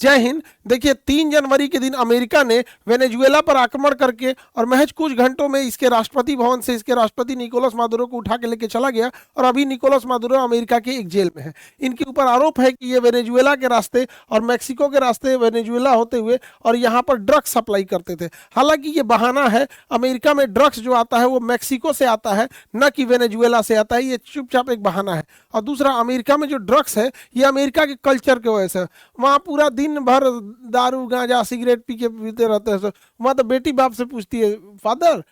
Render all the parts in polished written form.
जय हिंद। देखिए 3 जनवरी के दिन अमेरिका ने वेनेजुएला पर आक्रमण करके और महज कुछ घंटों में इसके राष्ट्रपति भवन से इसके राष्ट्रपति निकोलस मादुरो को उठा के लेके चला गया और अभी निकोलस मादुरो अमेरिका के एक जेल में है। इनके ऊपर आरोप है कि ये वेनेजुएला के रास्ते और मैक्सिको के रास्ते वेनेजुएला होते हुए और यहाँ पर ड्रग्स सप्लाई करते थे। हालांकि ये बहाना है, अमेरिका में ड्रग्स जो आता है वो मैक्सिको से आता है, न कि वेनेजुएला से आता है। ये चुपचाप एक बहाना है। और दूसरा, अमेरिका में जो ड्रग्स है ये अमेरिका के कल्चर की वजह से, वहाँ पूरा दिन भर दारू गांजा सिगरेट पी के पीते रहते हैं। वहाँ तो बेटी बाप से पूछती है, father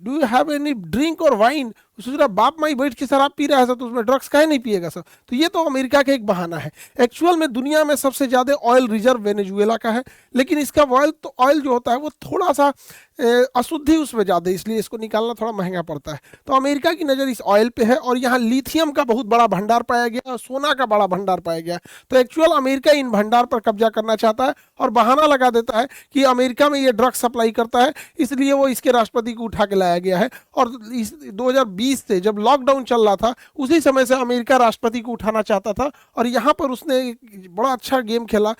do you have any drink और वाइन। सोच रहा बाप माई बैठ के शराब पी रहा है सर, तो उसमें ड्रग्स काहे नहीं पिएगा सर। तो ये तो अमेरिका का एक बहाना है। एक्चुअल में दुनिया में सबसे ज्यादा ऑयल रिजर्व वेनेजुएला का है, लेकिन इसका ऑयल जो होता है वो थोड़ा सा अशुद्धि उसमें ज्यादा, इसलिए इसको निकालना थोड़ा महंगा पड़ता है। तो अमेरिका की नज़र इस ऑयल पे है और यहाँ लिथियम का बहुत बड़ा भंडार पाया गया और सोना का बड़ा भंडार पाया गया। तो एक्चुअल अमेरिका इन भंडार पर कब्जा करना चाहता है और बहाना लगा देता है कि अमेरिका में ये ड्रग्स सप्लाई करता है, इसलिए वो इसके राष्ट्रपति को उठा के लाया गया है। और इस 2020 से जब लॉकडाउन चल रहा था उसी समय से अमेरिका राष्ट्रपति को उठाना चाहता था और यहाँ पर उसने बड़ा अच्छा गेम खेला।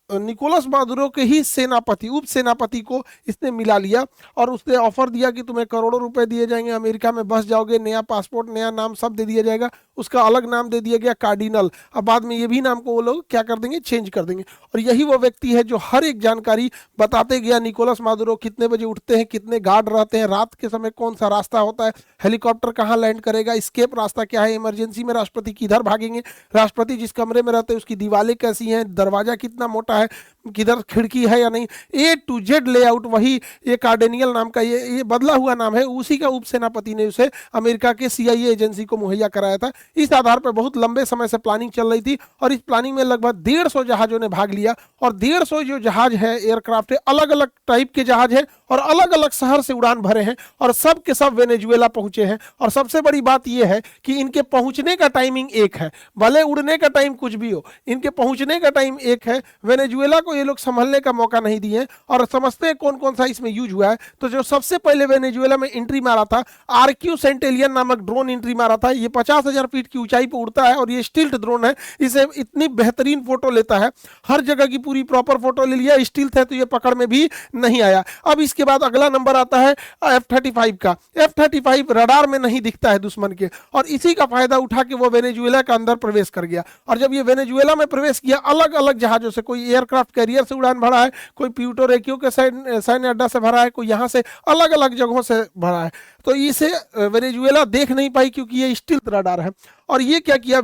निकोलस मादुरो के ही सेनापति उप सेनापति को इसने मिला लिया और उसने ऑफर दिया कि तुम्हें करोड़ों रुपए दिए जाएंगे, अमेरिका में बस जाओगे, नया पासपोर्ट, नया नाम सब दे दिया जाएगा। उसका अलग नाम दे दिया गया कार्डिनल। अब बाद में ये भी नाम को वो लोग क्या कर देंगे, चेंज कर देंगे। और यही वो व्यक्ति है जो हर एक जानकारी बताते गया। निकोलस मादुरो कितने बजे उठते हैं, कितने गार्ड रहते हैं, रात के समय कौन सा रास्ता होता है, हेलीकॉप्टर कहाँ लैंड करेगा, स्केप रास्ता क्या है, इमरजेंसी में राष्ट्रपति किधर भागेंगे, राष्ट्रपति जिस कमरे में रहते हैं उसकी दीवारें कैसी हैं, दरवाजा कितना मोटा है, किधर खिड़की है या नहीं, ए टू जेड लेआउट। वही ये कार्डेनियल नाम का ये बदला हुआ नाम है, उसी का उप सेनापति ने उसे अमेरिका के CIA एजेंसी को मुहैया कराया था। इस आधार पर बहुत लंबे समय से प्लानिंग चल रही थी और इस प्लानिंग में लगभग 150 जहाजों ने भाग लिया। और 150 जो जहाज है, एयरक्राफ्ट है, अलग अलग टाइप के जहाज है और अलग अलग शहर से उड़ान भरे हैं और सब के सब वेनेजुएला पहुंचे हैं। और सबसे बड़ी बात यह है कि इनके पहुंचने का टाइमिंग एक है, भले उड़ने का टाइम कुछ भी हो, इनके पहुंचने का टाइम एक है। वेनेजुएला को ये लोग संभलने का मौका नहीं दिए और समझते हैं कौन कौन सा इसमें यूज हुआ है। तो जो सबसे पहले वेनेजुएला में एंट्री मारा था, RQ सेंटेलियन नामक ड्रोन एंट्री मारा था। ये 50,000 फीट की ऊंचाई पर उड़ता है और ये स्टिल्ट ड्रोन है। इसे इतनी बेहतरीन फोटो लेता है, हर जगह की पूरी प्रॉपर फोटो ले लिया। स्टिल्ट है तो ये पकड़ में भी नहीं आया। अब इसके बाद अगला नंबर आता है F-35 का। F-35 रडार में नहीं दिखता है दुश्मन के, और इसी का फायदा उठा के वो वेनेजुएला के अंदर प्रवेश कर गया। और जब ये वेनेजुएला में प्रवेश किया, अलग अलग जहाजों से, कोई एयरक्राफ्ट कैरियर से उड़ान भरा है, कोई प्यूर्टो रिको के सैन्य अड्डा से भरा है, कोई यहाँ से अलग अलग जगहों से भरा है। तो इसे वेनेजुएला देख नहीं पाई क्योंकि ये स्टिल्थ रडार है। और ये क्या किया,